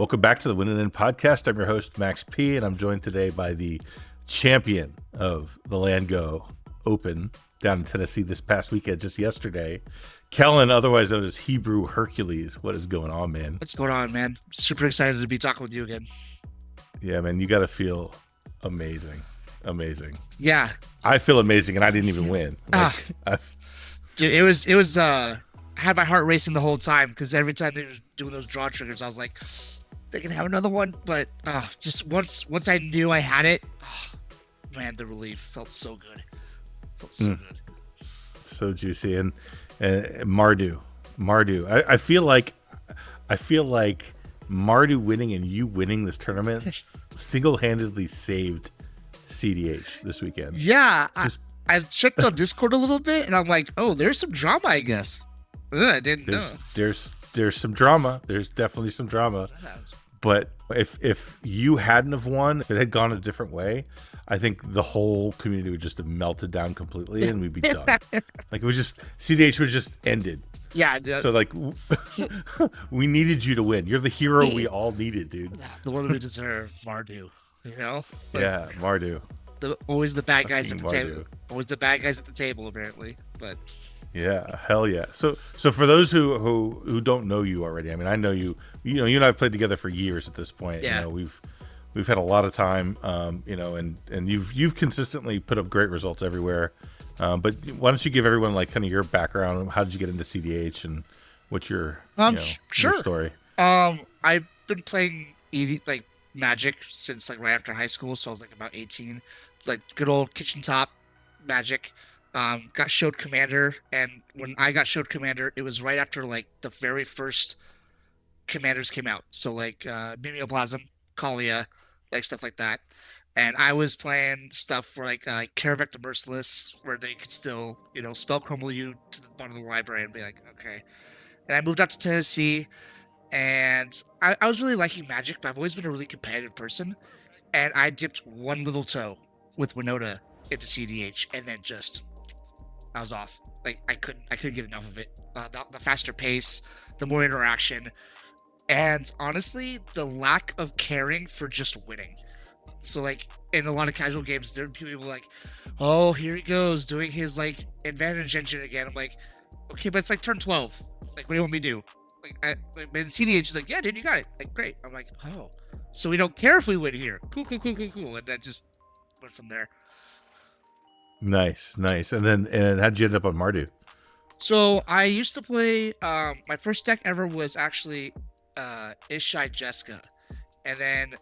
Welcome back to the Win and In podcast. I'm your host, Max P, and I'm joined today by the champion of the Landgo Open down in Tennessee this past weekend, just yesterday, Kellen, otherwise known as HebrewHercules. What is going on, man? What's going on, man? Super excited to be talking with you again. Yeah, man, you got to feel amazing. Yeah, I feel amazing, and I didn't even win. Dude, it was. I had my heart racing the whole time because every time they were doing those draw triggers, I was like, they can have another one. But just once I knew I had it, man, the relief felt so good. Good. So juicy. And Mardu. I feel like Mardu winning and you winning this tournament single-handedly saved cEDH this weekend. Yeah, I checked on Discord a little bit, and I'm like, oh, there's some drama, I guess. I didn't know. There's some drama. There's definitely some drama. But if you hadn't have won, if it had gone a different way, I think the whole community would just have melted down completely, and we'd be done. Like, it was just cEDH would just ended. Yeah. So like, we needed you to win. You're the hero we all needed, dude. The one we deserve, Mardu. You know? Yeah, Mardu. Always the bad guys at the Mardu. table. Always the bad guys at the table, apparently. But yeah, hell yeah. So for those who don't know you already, I mean, I know you. You know, you and I have played together for years at this point. Yeah. You know, we've had a lot of time. You know, and you've consistently put up great results everywhere. But why don't you give everyone like kind of your background? How did you get into cEDH and what's your sure. your story? I've been playing like Magic since like right after high school, so I was like about 18. Like good old kitchen top Magic. Got showed Commander, and when I got showed Commander, it was right after like the very first Commanders came out. So like Mimeoplasm, Kalia, like stuff like that. And I was playing stuff for like Caravector Merciless, where they could still, spell crumble you to the bottom of the library and be like, okay. And I moved out to Tennessee, and I was really liking Magic, but I've always been a really competitive person. And I dipped one little toe with Winota into cEDH, and then I was off. Like I couldn't get enough of it. The faster pace, the more interaction, and honestly, the lack of caring for just winning. So like in a lot of casual games, there are people like, oh, here he goes doing his like advantage engine again. I'm like, okay, but it's like turn 12. Like, what do you want me to do? Like, in cEDH is like, yeah, dude, you got it. Like, great. I'm like, oh, so we don't care if we win here. Cool. And that just went from there. Nice. And how'd you end up on Mardu? So I used to play. My first deck ever was actually Ishai Jeska, and then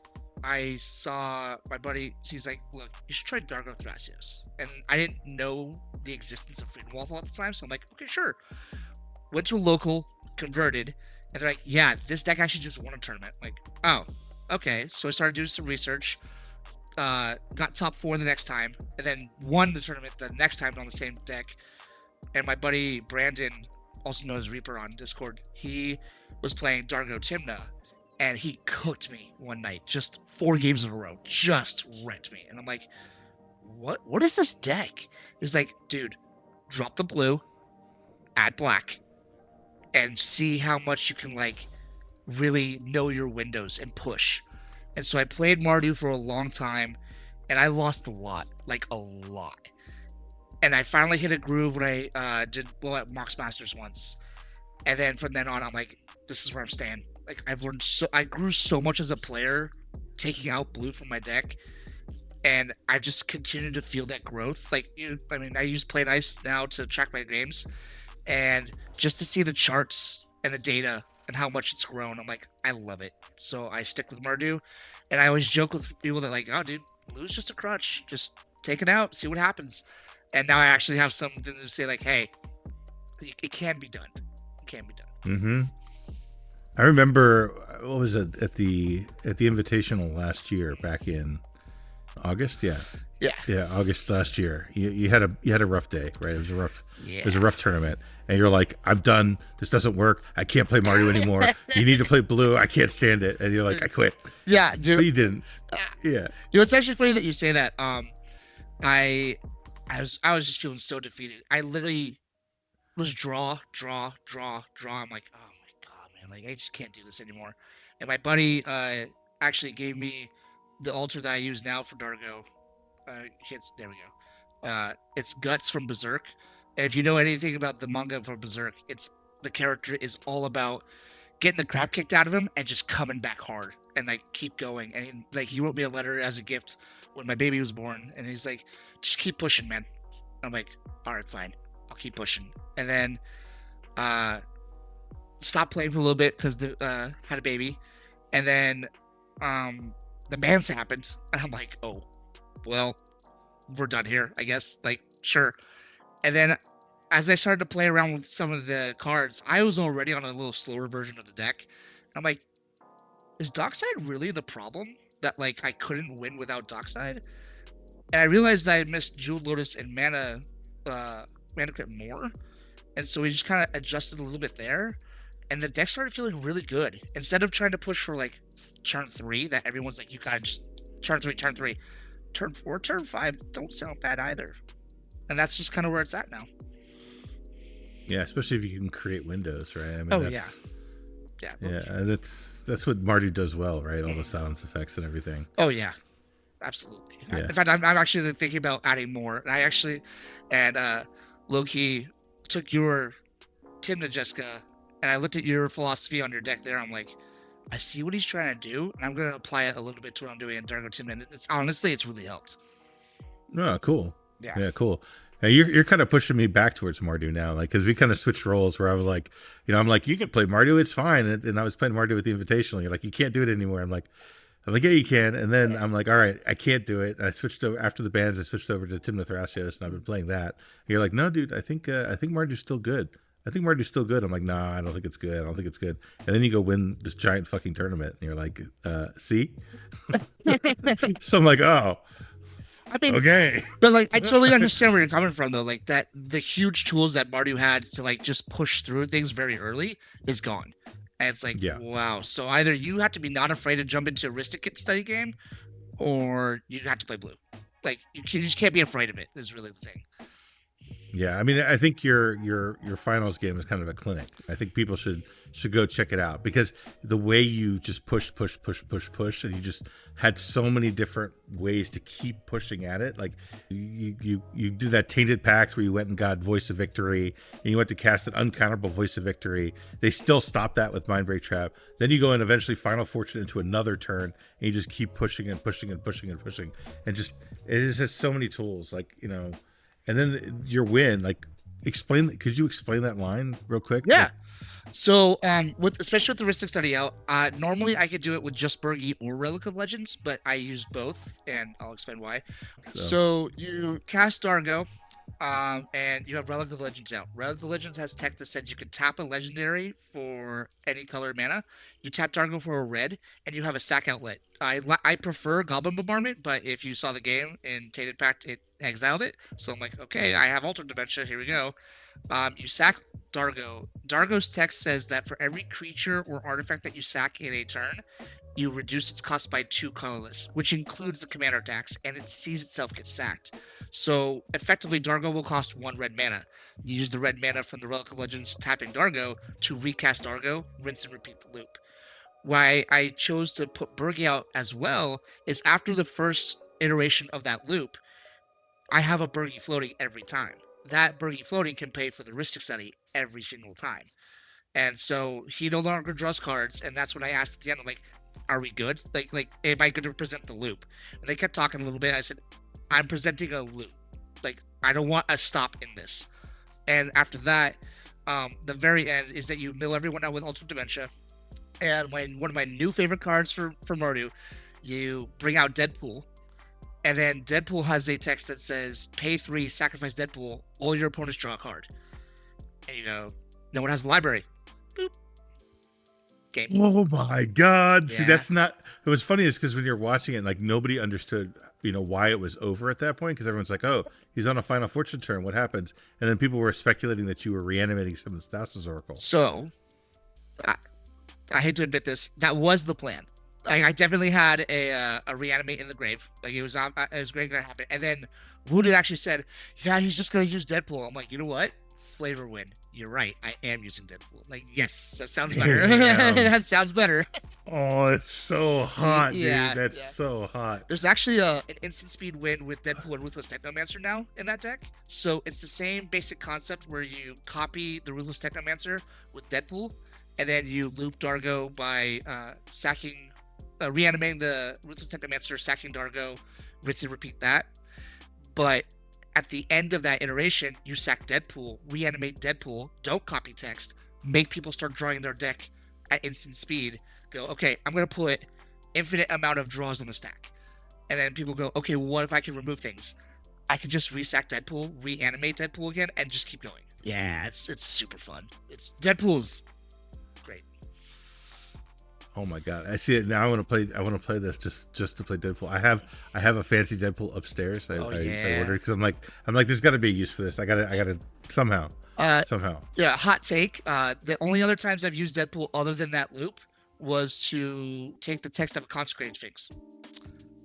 I saw my buddy. He's like, "Look, you should try Dargo Thras." And I didn't know the existence of Freedom Waffle at the time, so I'm like, "Okay, sure." Went to a local, converted, and they're like, "Yeah, this deck actually just won a tournament." Like, oh, okay. So I started doing some research. Got top 4 the next time, and then won the tournament the next time on the same deck. And my buddy Brandon, also known as Reaper on Discord, he was playing Mardu Tymna, and he cooked me one night, just 4 games in a row, just wrecked me. And I'm like, what is this deck? He's like, dude, drop the blue, add black, and see how much you can like really know your windows and push. And so I played Mardu for a long time, and I lost a lot. And I finally hit a groove when I did blow at Mox Masters once. And then from then on, I'm like, this is where I'm staying. Like, I grew so much as a player, taking out blue from my deck, and I just continued to feel that growth. Like, I use Play Nice now to track my games, and just to see the charts and the data and how much it's grown, I'm like, I love it. So I stick with Mardu, and I always joke with people that like, oh, dude, blue's just a crutch. Just take it out, see what happens. And now I actually have something to say like, hey, it can be done. It can be done. Mm-hmm. I remember, what was it, at the Invitational last year, back in August? Yeah, August last year. You had a rough day, right? It was a rough tournament, and you're like, I'm done. This doesn't work. I can't play Mardu anymore. You need to play blue. I can't stand it. And you're like, I quit. Yeah, dude. But you didn't. Yeah. Dude, it's actually funny that you say that. I was just feeling so defeated. I literally was draw. I'm like, oh my god, man, like I just can't do this anymore. And my buddy actually gave me the altar that I use now for Dargo. There we go. It's Guts from Berserk. And if you know anything about the manga for Berserk, the character is all about getting the crap kicked out of him and just coming back hard and like keep going. And he wrote me a letter as a gift when my baby was born, and he's like, just keep pushing, man. I'm like, all right, fine, I'll keep pushing. And then stopped playing for a little bit because had a baby, and then the bans happened, and I'm like, oh well, we're done here, I guess. Like, sure. And then as I started to play around with some of the cards, I was already on a little slower version of the deck. I'm like, is Dockside really the problem? That like I couldn't win without Dockside? And I realized that I missed Jeweled Lotus and Mana Crypt more. And so we just kind of adjusted a little bit there. And the deck started feeling really good. Instead of trying to push for like turn 3, that everyone's like, you gotta just turn 3. Turn 4, turn 5 don't sound bad either. And that's just kind of where it's at now. Yeah, especially if you can create windows, right? I mean, yeah, that's what Mardu does well, right? All the silence effects and everything. Oh yeah, absolutely. Yeah. In fact, I'm actually thinking about adding more. And I actually, low-key took your Tymna, Jeska, and I looked at your philosophy on your deck there. I'm like, I see what he's trying to do, and I'm going to apply it a little bit to what I'm doing in Dargo Tymna. And it's really helped. Oh, cool. Yeah, cool. Now you're kind of pushing me back towards Mardu now, like, because we kind of switched roles where I was like, I'm like, you can play Mardu, it's fine, and I was playing Mardu with the Invitational. You're like, you can't do it anymore. I'm like, yeah, you can. And then I'm like, all right, I can't do it. And I switched over after the bans. I switched over to Tymna Thrasios, and I've been playing that. And you're like, no, dude, I think Mardu's still good. I'm like, nah, I don't think it's good. And then you go win this giant fucking tournament, and you're like, see? So I'm like, oh. I mean, okay. But like, I totally understand where you're coming from, though. Like that, the huge tools that Mardu had to like just push through things very early is gone, and it's like, wow. So either you have to be not afraid to jump into a Ristic study game, or you have to play blue. Like you just can't be afraid of it. Is really the thing. Yeah, I mean, I think your finals game is kind of a clinic. I think people should go check it out, because the way you just push, and you just had so many different ways to keep pushing at it. Like you do that Tainted Pact where you went and got Voice of Victory, and you went to cast an uncounterable Voice of Victory. They still stopped that with Mindbreak Trap. Then you go and eventually Final Fortune into another turn, and you just keep pushing, and just it is just so many tools, like, and then your win, like, could you explain that line real quick? Yeah. So, especially with the Ristic Study out, normally I could do it with just Bergie or Relic of Legends, but I use both, and I'll explain why. So you cast Dargo, and you have Relic of Legends out. Relic of Legends has tech that says you can tap a legendary for any color mana. You tap Dargo for a red, and you have a sack outlet. I prefer Goblin Bombardment, but if you saw the game in Tainted Pact, it exiled it. So I'm like, okay, I have Altered Dementia, here we go. You sack Dargo. Dargo's text says that for every creature or artifact that you sack in a turn, you reduce its cost by 2 colorless, which includes the commander attacks, and it sees itself get sacked. So effectively, Dargo will cost 1 red mana. You use the red mana from the Relic of Legends tapping Dargo to recast Dargo, rinse and repeat the loop. Why I chose to put Bergie out as well is after the first iteration of that loop, I have a Bergie floating every time. That Bergie floating can pay for the Ristic Study every single time. And so he no longer draws cards, and that's when I asked at the end, I'm like, are we good? Like, am I going to present the loop? And they kept talking a little bit. I said, I'm presenting a loop. Like, I don't want a stop in this. And after that, the very end is that you mill everyone out with Altered Dementia. And when one of my new favorite cards for Mardu, you bring out Deadpool. And then Deadpool has a text that says, pay 3, sacrifice Deadpool, all your opponents draw a card. And you go, no one has the library. Boop. Game. Oh my God. Yeah. See, that's not, it was funny is because when you're watching it, like, nobody understood, why it was over at that point, because everyone's like, oh, he's on a Final Fortune turn, what happens? And then people were speculating that you were reanimating some of Stasis Oracle. So, I hate to admit this, that was the plan. Like, I definitely had a reanimate in the grave. Like, it was great gonna happen. And then Wounded actually said, yeah, he's just gonna use Deadpool. I'm like, you know what? flavor win. You're right. I am using Deadpool. Like, yes, that sounds better. That sounds better. Oh, it's so hot, dude. That's so hot. There's actually an instant speed win with Deadpool and Ruthless Technomancer now in that deck. So it's the same basic concept where you copy the Ruthless Technomancer with Deadpool, and then you loop Dargo by reanimating the Ruthless Technomancer, sacking Dargo, rinse and repeat that. But at the end of that iteration, you sack Deadpool, reanimate Deadpool, don't copy text, make people start drawing their deck at instant speed. Go, okay, I'm going to put infinite amount of draws on the stack. And then people go, okay, well, what if I can remove things? I can just resack Deadpool, reanimate Deadpool again, and just keep going. Yeah, it's super fun. Deadpool's great. Oh my god, I see it now. I want to play this just to play Deadpool. I have a fancy Deadpool upstairs. I ordered because I'm like there's got to be a use for this. I gotta somehow. Yeah, hot take. The only other times I've used Deadpool other than that loop was to take the text of a Consecrated Sphinx.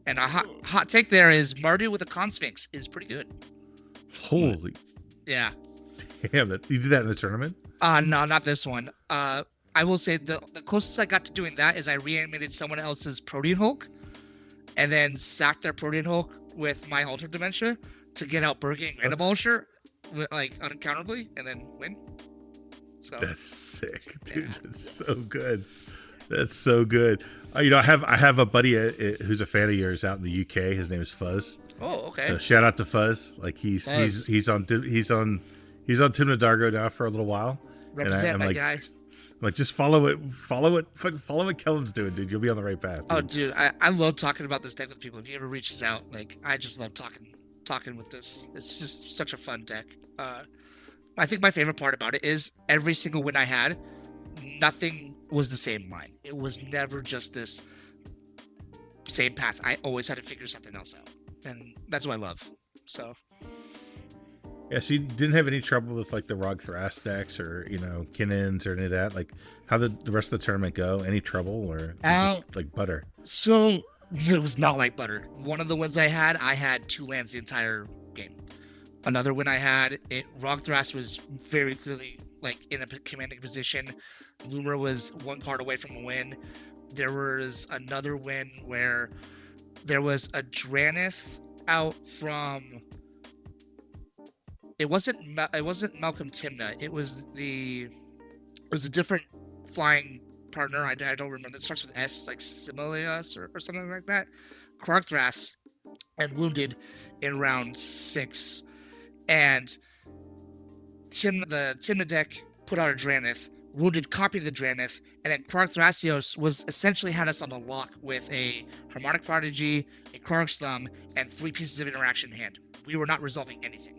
And a hot take there is Mardu with a Con Sphinx is pretty good. Holy. Yeah. Damn, you did that in the tournament? No, not this one. I will say the closest I got to doing that is I reanimated someone else's Protean Hulk and then sacked their Protean Hulk with my Alter Dementia to get out Bergen and Abolisher, like, unaccountably, and then win. So, that's sick, dude. Yeah. That's so good. That's so good. I have a buddy who's a fan of yours out in the UK. His name is Fuzz. Oh, okay. So shout out to Fuzz. Like he's on Tymna Dargo now for a little while. Represent that guy. Like, just follow what Kellen's doing, dude. You'll be on the right path. Dude. Oh, dude, I love talking about this deck with people. If he ever reaches out, like, I just love talking with this. It's just such a fun deck. I think my favorite part about it is every single win I had, nothing was the same line. It was never just this same path. I always had to figure something else out, and that's what I love. So. Yeah, so you didn't have any trouble with, like, the Rog Thras decks or, Kinnins or any of that? Like, how did the rest of the tournament go? Any trouble or just, like, butter? So, it was not like butter. One of the wins I had 2 lands the entire game. Another win I had, Rog Thras was very clearly, like, in a commanding position. Loomer was 1 card away from a win. There was another win where there was a Dranith out from... It wasn't Malcolm Tymna. It was a different flying partner. I don't remember. It starts with S, like Similius or something like that. Thras and wounded in round 6, and the Tymna deck put out a Dranith. Wounded copied the Dranith, and then Thrasios was essentially had us on the lock with a Harmonic Prodigy, a Krark's Thumb, and 3 pieces of interaction in hand. We were not resolving anything.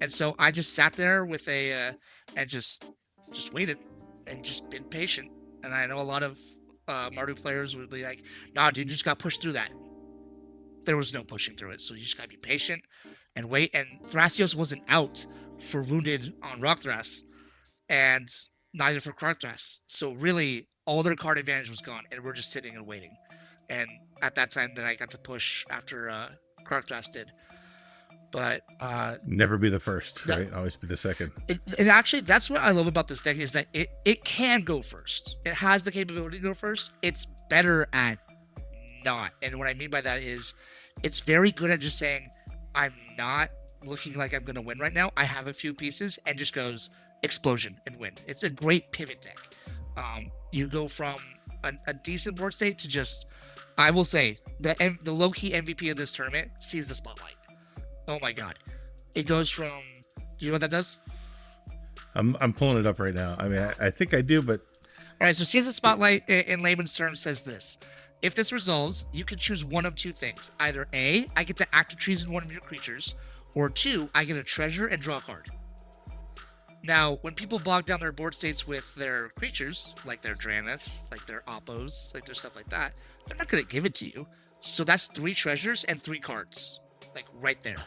And so I just sat there with and just waited and just been patient. And I know a lot of Mardu players would be like, nah, dude, you just got pushed through that. There was no pushing through it. So you just got to be patient and wait. And Thrasios wasn't out for wounded on Rock Thras, and neither for Thras. So really, all their card advantage was gone, and we're just sitting and waiting. And at that time, then I got to push after Thras did. But never be the first, right? Always be the second. And actually, that's what I love about this deck is that it can go first. It has the capability to go first. It's better at not. And what I mean by that is it's very good at just saying, I'm not looking like I'm going to win right now. I have a few pieces, and just goes explosion and win. It's a great pivot deck. You go from a decent board state to just, I will say, the low-key MVP of this tournament sees the spotlight. Oh my god. It goes from... Do you know what that does? I'm pulling it up right now. I mean, I think I do, but... Alright, so Season Spotlight in layman's terms says this. If this resolves, you can choose one of 2 things. Either A, I get to active treason one of your creatures, or 2, I get a treasure and draw a card. Now, when people bog down their board states with their creatures, like their Draniths, like their Oppos, like their stuff like that, they're not going to give it to you. So that's 3 treasures and 3 cards. Like, right there.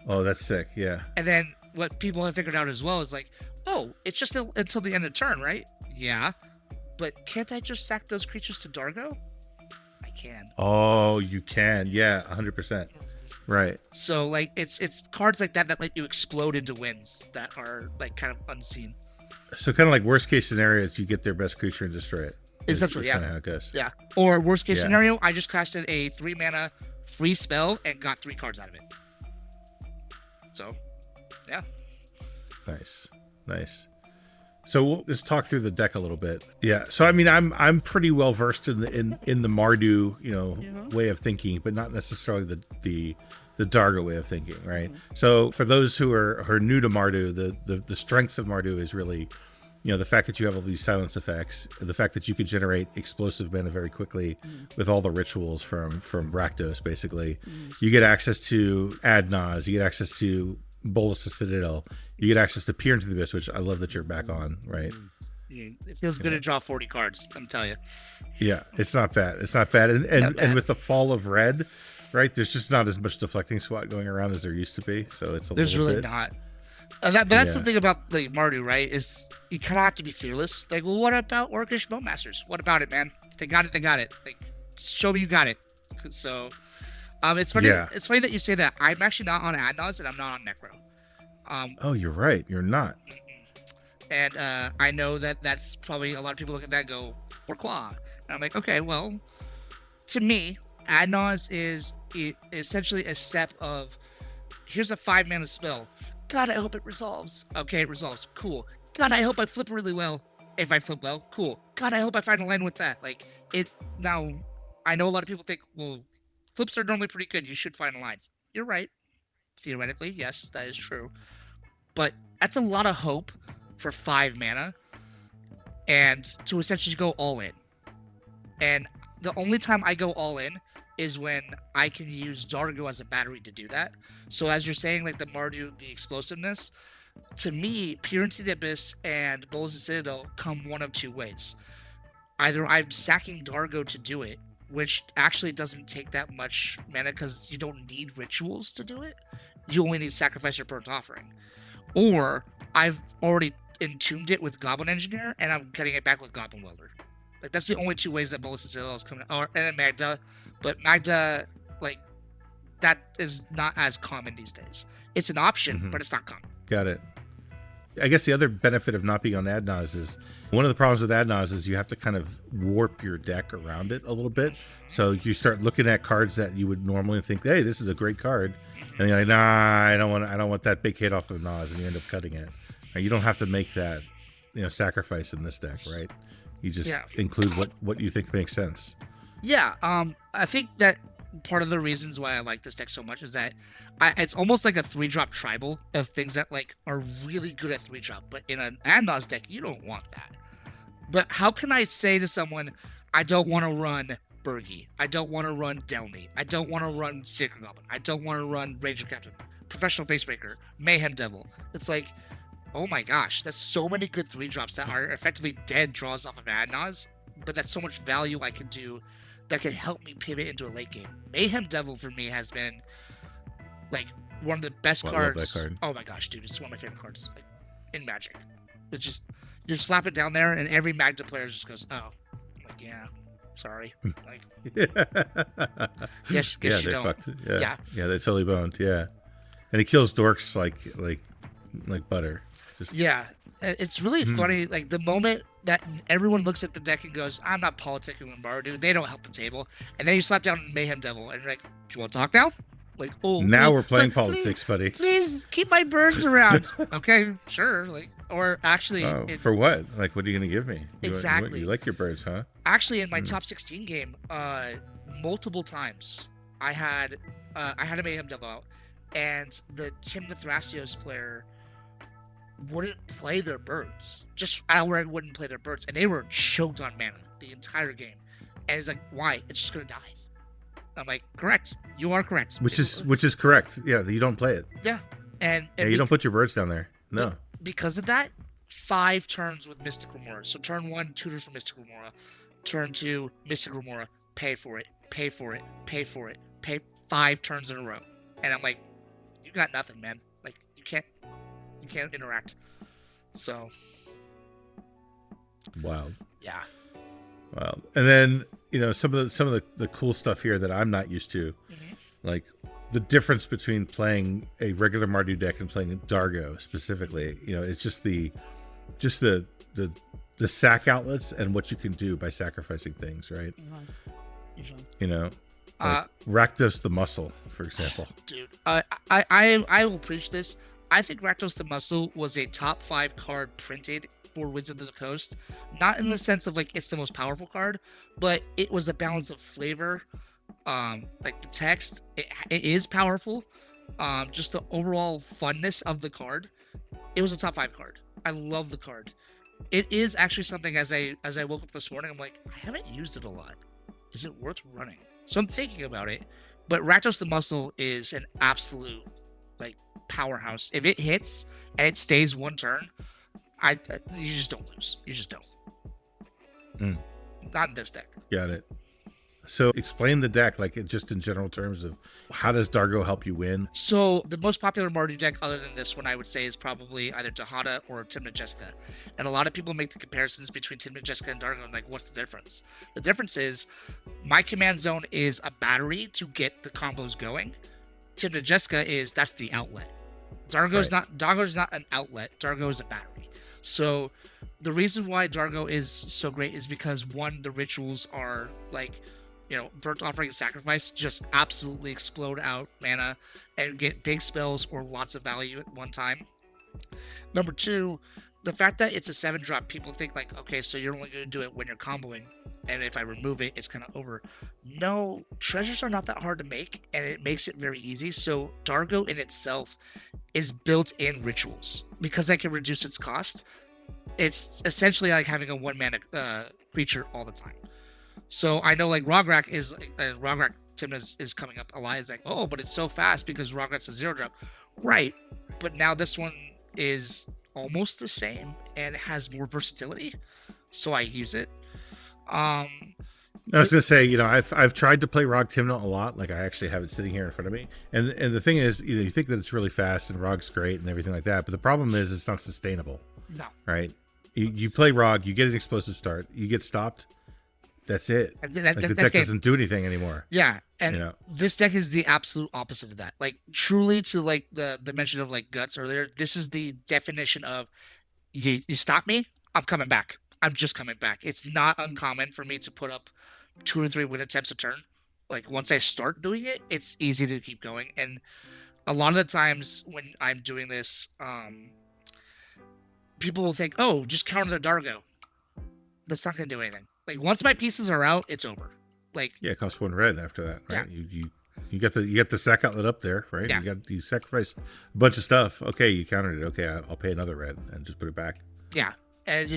Oh, that's sick, yeah. And then what people have figured out as well is like, oh, it's just until the end of turn, right? Yeah. But can't I just sack those creatures to Dargo? I can. Oh, you can. Yeah, 100%. Right. So like it's cards like that let you explode into wins that are like kind of unseen. So kind of like worst case scenario is you get their best creature and destroy it. Essentially, yeah. Kind of how it goes. Yeah. Or worst case scenario, I just casted a 3 mana free spell and got 3 cards out of it. So, yeah. Nice. So we'll just talk through the deck a little bit. Yeah. So I mean, I'm pretty well versed in the Mardu, way of thinking, but not necessarily the Dargo way of thinking, right? Mm-hmm. So for those who are new to Mardu, the strengths of Mardu is really, the fact that you have all these silence effects, the fact that you could generate explosive mana very quickly with all the rituals from Rakdos, basically. You get access to Adnaz, you get access to Bolus the Citadel, you get access to Peer into the Abyss, which I love that you're back on, right? Yeah, it feels good to draw 40 cards, I'm telling you. Yeah, it's not bad. And with the fall of red, right, there's just not as much deflecting SWAT going around as there used to be, so it's there's really not. But that's the thing about like Mardu, right? Is you kind of have to be fearless. Like, well, what about Orcish Bowmasters? What about it, man? They got it. Like, show me you got it. So, it's funny. Yeah. It's funny that you say that. I'm actually not on Adnaz and I'm not on Necro. Oh, you're right. You're not. And I know that's probably a lot of people look at that and go, pourquoi? And I'm like, okay, well, to me, Adnaz is essentially a step of, here's a 5 mana spell. God, I hope it resolves. Okay, it resolves. Cool. God, I hope I flip really well. If I flip well, cool. God, I hope I find a land with that. Like, now, I know a lot of people think, well, flips are normally pretty good. You should find a line. You're right. Theoretically, yes, that is true. But that's a lot of hope for 5 mana and to essentially go all in. And the only time I go all in is when I can use Dargo as a battery to do that. So as you're saying, like the Mardu, the explosiveness, to me, Peer into the Abyss and Bolus the Citadel come one of 2 ways. Either I'm sacking Dargo to do it, which actually doesn't take that much mana because you don't need rituals to do it. You only need Sacrifice or Burnt Offering. Or I've already entombed it with Goblin Engineer and I'm cutting it back with Goblin Welder. Like, that's the only 2 ways that Bolus the Citadel is coming. And then Magda. But Magda, like, that is not as common these days. It's an option, but it's not common. Got it. I guess the other benefit of not being on Adnaz is, one of the problems with Adnaz is you have to kind of warp your deck around it a little bit. So you start looking at cards that you would normally think, hey, this is a great card. And you're like, nah, I don't want that big hit off of Naz, and you end up cutting it. You don't have to make that, sacrifice in this deck, right? You just include what you think makes sense. Yeah, I think that part of the reasons why I like this deck so much is that it's almost like a 3-drop tribal of things that like are really good at 3-drop, but in an Adnaz deck, you don't want that. But how can I say to someone, I don't want to run Bergie, I don't want to run Delny, I don't want to run Sacred Goblin, I don't want to run Ranger Captain, Professional Facebreaker, Mayhem Devil. It's like, oh my gosh, that's so many good 3-drops that are effectively dead draws off of Adnaz, but that's so much value I can do that can help me pivot into a late game. Mayhem Devil for me has been like one of the best cards. I love that card. Oh my gosh, dude, it's one of my favorite cards in Magic. It's just, you slap it down there and every Magda player just goes, oh, I'm like, yeah, sorry. Like, yes, you don't. Fucked it. Yeah, they totally boned. Yeah, and it kills dorks like butter. Yeah, it's really funny. Like the moment that everyone looks at the deck and goes, I'm not politicking with Mardu, they don't help the table. And then you slap down Mayhem Devil and you're like, do you want to talk now? Like, oh, now we're playing politics, buddy. Please keep my birds around. Okay, sure. Like, or actually, for what? Like, what are you gonna give me? Exactly. You like your birds, huh? Actually, in my top 16 game, multiple times I had a Mayhem Devil out, and the Tymna Thrasios player wouldn't play their birds. Just outright wouldn't play their birds, and they were choked on mana the entire game. And he's like, "Why? It's just gonna die." I'm like, "Correct. You are correct." Which is correct. Yeah, you don't play it. Yeah, and you don't put your birds down there. No. Because of that, 5 turns with Mystic Remora. So turn 1, tutors for Mystic Remora. Turn 2, Mystic Remora. Pay for it. Pay for it. Pay for it. Pay 5 turns in a row. And I'm like, you got nothing, man. Like, you can't interact. So wild. Yeah. Wild. And then, some of the cool stuff here that I'm not used to, like the difference between playing a regular Mardu deck and playing Dargo specifically, it's just the sack outlets and what you can do by sacrificing things, right? Rakdos the Muscle, for example. Dude, I will preach this. I think Rakdos the Muscle was a top 5 card printed for Wizards of the Coast. Not in the sense of like it's the most powerful card, but it was a balance of flavor. Like the text, it is powerful. Just the overall funness of the card. It was a top 5 card. I love the card. It is actually something as I woke up this morning, I'm like, I haven't used it a lot. Is it worth running? So I'm thinking about it. But Rakdos the Muscle is an absolute like powerhouse. If it hits and it stays one turn, you just don't lose. You just don't. Not in this deck. Got it. So explain the deck, like just in general terms of how does Dargo help you win? So the most popular Mardu deck other than this one I would say is probably either Tejada or Tymna Jeska. And a lot of people make the comparisons between Tymna Jeska and Dargo and like, what's the difference? The difference is my command zone is a battery to get the combos going. Tymna Jeska that's the outlet. Dargo's not an outlet. Dargo is a battery. So the reason why Dargo is so great is because one, the rituals are like, burnt offering and sacrifice just absolutely explode out mana and get big spells or lots of value at one time. Number 2, the fact that it's a 7-drop, people think like, okay, so you're only going to do it when you're comboing, and if I remove it, it's kind of over. No, treasures are not that hard to make, and it makes it very easy. So Dargo in itself is built in rituals because I can reduce its cost. It's essentially like having a 1-mana creature all the time. So I know like Rograk Tymna is coming up a lot. It's like, oh, but it's so fast because Rograk's a 0-drop. Right. But now this one is almost the same and has more versatility. So I use it. I was gonna say, I've tried to play Rog Tymna a lot. Like I actually have it sitting here in front of me. And the thing is, you think that it's really fast and Rog's great and everything like that. But the problem is it's not sustainable. No. Right. You play Rog, you get an explosive start, you get stopped. That's it. The deck doesn't do anything anymore. Yeah, and this deck is the absolute opposite of that. Like truly, to like the mention of like guts earlier, this is the definition of you stop me, I'm coming back. I'm just coming back. It's not uncommon for me to put up 2 or 3 win attempts a turn. Like once I start doing it, it's easy to keep going. And a lot of the times when I'm doing this, people will think, oh, just counter the Dargo. That's not going to do anything. Like once my pieces are out, it's over. Like it costs 1 red after that, right? Yeah. You get the sack outlet up there, right? Yeah. You sacrificed a bunch of stuff. Okay, you countered it. Okay, I'll pay another red and just put it back. Yeah, and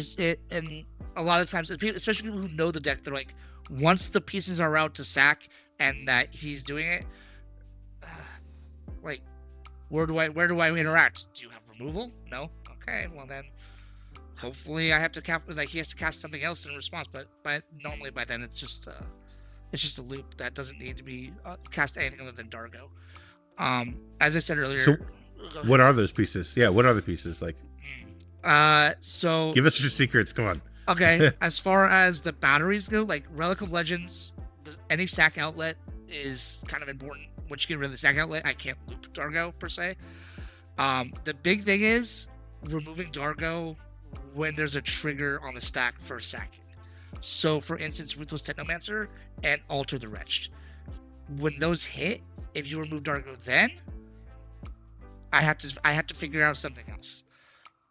and a lot of times, especially people who know the deck, they're like, once the pieces are out to sack and that he's doing it, like where do I interact? Do you have removal? No. Okay, well then. Hopefully, I have to he has to cast something else in response, but normally by then it's just a loop that doesn't need to be cast anything other than Dargo. As I said earlier. So, what are those pieces? Yeah, what are the pieces like? So give us your secrets. Come on. Okay, as far as the batteries go, like Relic of Legends, any sack outlet is kind of important. Once you get rid of the sack outlet, I can't loop Dargo per se. The big thing is removing Dargo when there's a trigger on the stack for sacking. So for instance, Ruthless Technomancer and Alter the Wretched. When those hit, if you remove Dargo then, I have to figure out something else.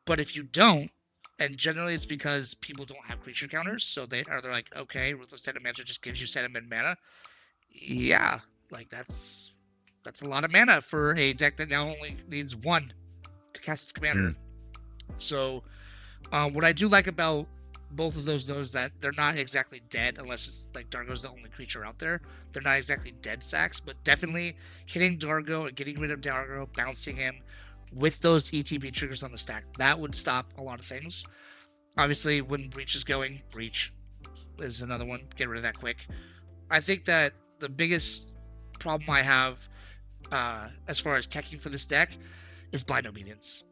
But if you don't, and generally it's because people don't have creature counters, so they're like, okay, Ruthless Technomancer just gives you 7 mana. Yeah, like that's a lot of mana for a deck that now only needs 1 to cast its commander. So what I do like about both of those, though, is that they're not exactly dead unless it's like Dargo's the only creature out there. They're not exactly dead sacks, but definitely hitting Dargo and getting rid of Dargo, bouncing him with those ETB triggers on the stack, that would stop a lot of things. Obviously, when Breach is going, Breach is another one. Get rid of that quick. I think that the biggest problem I have as far as teching for this deck is Blind Obedience.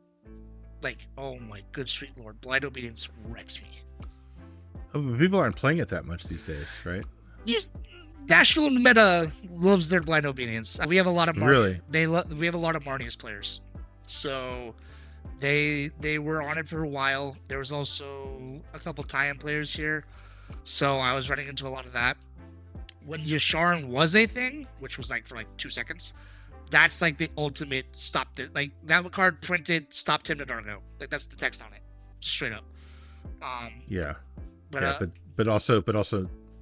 Like, oh my good sweet lord, Blind Obedience wrecks me. Oh, people aren't playing it that much these days, right? National meta loves their blind obedience. We have a lot of Really? We have a lot of Marnius players, so they were on it for a while. There was also a couple tie-in players here, so I was running into a lot of that. When Yasharn was a thing, which was like for like 2 seconds, that's like the ultimate stop. Like that card printed stop Tymna Dargo. Like that's the text on it, straight up. Yeah. But yeah, but also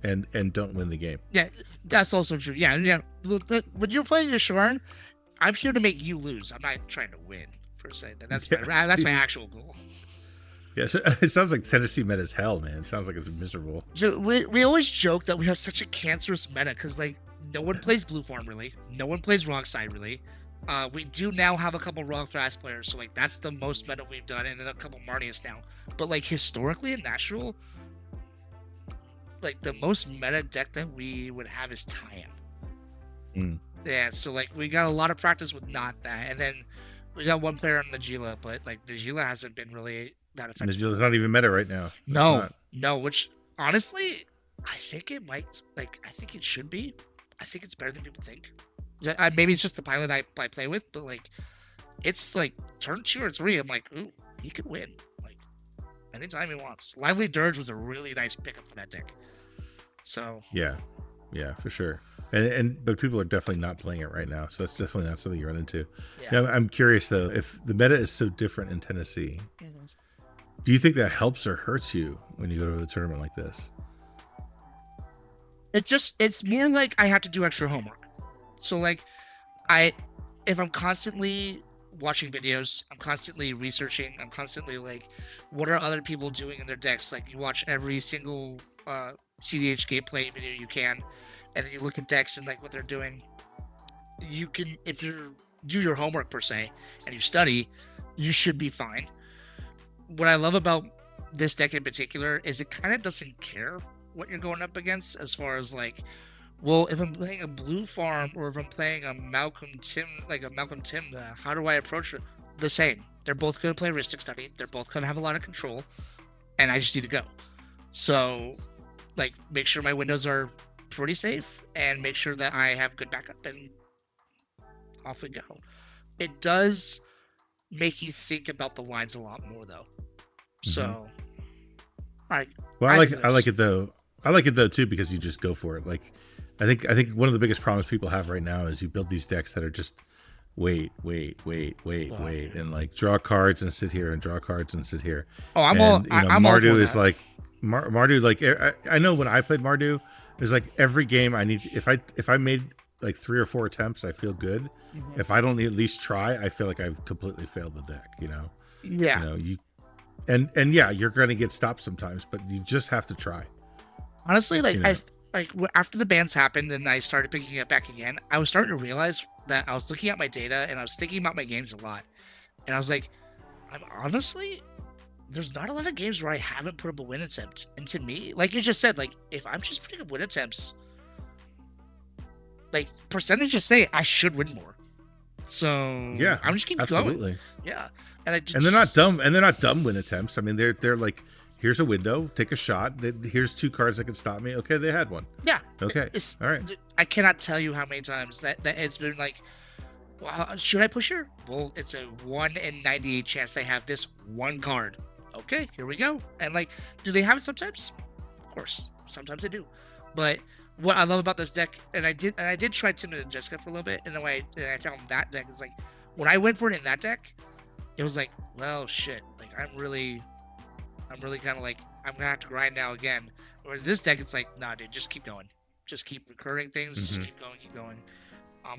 and don't win the game. Yeah, that's also true. Yeah. When you're playing Yasharn, I'm here to make you lose. I'm not trying to win per se. That's my actual goal. Yeah, so it sounds like Tennessee meta is hell, man. It sounds like it's miserable. So we always joke that we have such a cancerous meta because like no one plays Blue Farm really, no one plays Wrong Side really. We do now have a couple Wrong Thras players, so like that's the most meta we've done, and then a couple Marnius now. But like historically in Natural, like the most meta deck that we would have is Tie-In. Yeah, so like we got a lot of practice with not that, and then we got one player on Najila, but like Najila hasn't been really that effective. Najila's not even meta right now. No, which honestly, I think it might. Like, I think it should be. I think it's better than people think. Maybe it's just the pilot I play with, but like, it's like turn 2 or 3. I'm like, ooh, he could win. Like, anytime he wants. Lively Dirge was a really nice pickup for that deck. So yeah, for sure. But people are definitely not playing it right now, so that's definitely not something you run into. Yeah, I'm curious though, if the meta is so different in Tennessee, do you think that helps or hurts you when you go to a tournament like this? It's more like I have to do extra homework. So like, if I'm constantly watching videos, I'm constantly researching, I'm constantly like, what are other people doing in their decks? Like you watch every single cEDH gameplay video you can, and then you look at decks and like what they're doing. You can, if you do your homework per se and you study, you should be fine. What I love about this deck in particular is it kind of doesn't care what you're going up against as far as like, well, if I'm playing a blue farm or if I'm playing a Malcolm Tymna, how do I approach it? The same. They're both going to play Ristic Study. They're both going to have a lot of control, and I just need to go. So, like, make sure my windows are pretty safe and make sure that I have good backup, and off we go. It does make you think about the lines a lot more, though. So, I like it though. I like it though too because you just go for it. Like, I think one of the biggest problems people have right now is you build these decks that are just wait, and like draw cards and sit here and draw cards and sit here. Oh, I'm Mardu is like Mardu. Like I know when I played Mardu, it was like every game I need. If I made like 3 or 4 attempts, I feel good. If I don't at least try, I feel like I've completely failed the deck. Yeah. And yeah, you're gonna get stopped sometimes, but you just have to try. Honestly, like after the bans happened and I started picking it back again, I was starting to realize that I was looking at my data and I was thinking about my games a lot, and I was like, there's not a lot of games where I haven't put up a win attempt. And to me, like you just said, like if I'm just putting up win attempts, like percentages say I should win more. So yeah, I'm just keeping going. Yeah. And they're not dumb. And they're not dumb win attempts. I mean, they're like, here's a window, take a shot. Here's 2 cards that can stop me. Okay, they had one. Yeah. Okay. All right. I cannot tell you how many times that it's been like, well, should I push her? Well, it's a 1 in 98 chance they have this one card. Okay, here we go. And like, do they have it sometimes? Of course, sometimes they do. But what I love about this deck, and I did try Tymna and Jeska for a little bit, and I found that deck is like, when I went for it in that deck, it was like, well, shit. Like, I'm really kind of like, I'm gonna have to grind now again. Or this deck, it's like, nah, dude, just keep going. Just keep recurring things. Just keep going.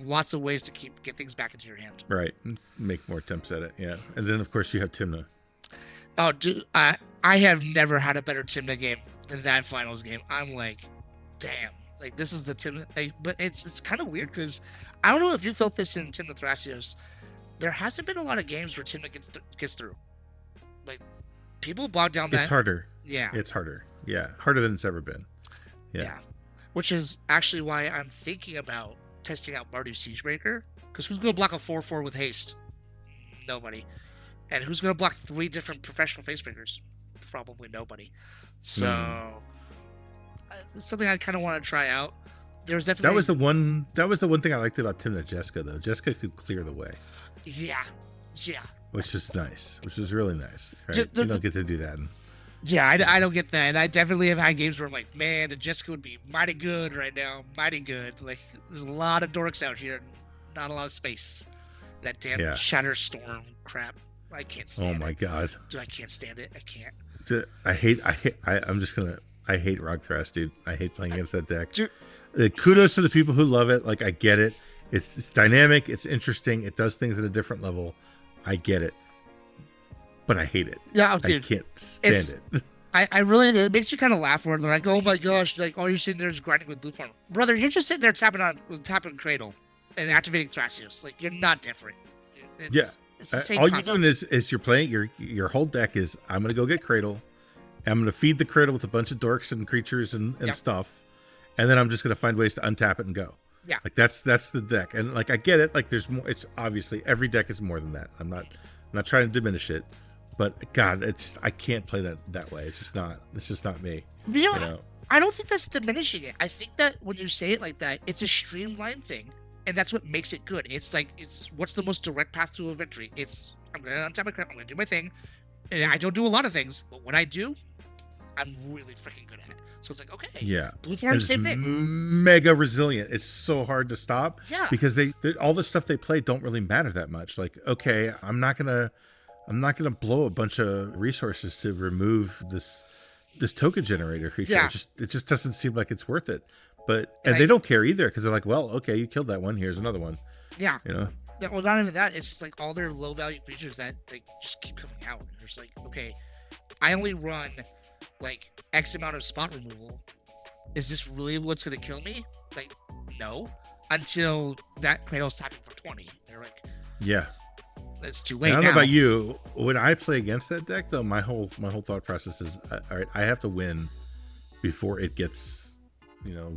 Lots of ways to get things back into your hand. Right. Make more attempts at it. Yeah. And then, of course, you have Tymna. Oh, dude, I have never had a better Tymna game than that finals game. I'm like, damn. Like, this is the Tymna. Like, but it's kind of weird because I don't know if you felt this in Tymna Thrasios. There hasn't been a lot of games where Tymna gets through. Like, people bog down that. It's harder. Yeah. It's harder. Yeah. Harder than it's ever been. Yeah. Which is actually why I'm thinking about testing out Mardu Siegebreaker. Because who's going to block a 4/4 with haste? Nobody. And who's going to block 3 different professional facebreakers? Probably nobody. So, it's something I kind of want to try out. there was definitely that was the one thing I liked about Tymna Jeska though. Jeska could clear the way. Yeah. Which is nice. Which is really nice. Right? You don't get to do that. Yeah, I don't get that. And I definitely have had games where I'm like, man, the Jeska would be mighty good right now. Mighty good. Like, there's a lot of dorks out here. Not a lot of space. That damn Shatterstorm crap. I can't stand it. Oh my god. Dude, I can't stand it. I can't. I hate Rog Thras, dude. I hate playing against that deck. Dude, kudos to the people who love it. Like, I get it. It's dynamic. It's interesting. It does things at a different level. I get it. But I hate it. Yeah, dude. I can't stand it. I really, it makes you kind of laugh when they're like, oh my gosh, like, all you're sitting there is grinding with blue form. Brother, you're just sitting there tapping Cradle and activating Thrasios. Like, you're not different. It's the same all concept. you're doing is you're playing, your whole deck is, I'm going to go get Cradle. I'm going to feed the Cradle with a bunch of dorks and creatures and stuff. And then I'm just going to find ways to untap it and go. Yeah. Like, that's the deck. And, like, I get it. Like, there's more. It's obviously, every deck is more than that. I'm not trying to diminish it. But God, I can't play that way. It's just not me. You know? I don't think that's diminishing it. I think that when you say it like that, it's a streamlined thing, and that's what makes it good. It's like, what's the most direct path to a victory? It's, I'm gonna untap my crap, I'm gonna do my thing, and I don't do a lot of things, but when I do, I'm really freaking good at it. So it's like, okay, yeah, blue form, same thing. Mega resilient. It's so hard to stop. Yeah, because all the stuff they play don't really matter that much. Like, okay, I'm not gonna blow a bunch of resources to remove this token generator creature. Yeah. It just doesn't seem like it's worth it. But and they don't care either, because they're like, well, okay, you killed that one. Here's another one. Yeah. You know. Yeah, well, not even that. It's just like all their low value creatures that they just keep coming out. And it's like, okay, I only run like X amount of spot removal. Is this really what's gonna kill me? Like, no. Until that Cradle's tapping for 20. They're like, yeah. It's too late. I don't know about you. When I play against that deck, though, my whole thought process is, all right, I have to win before it gets,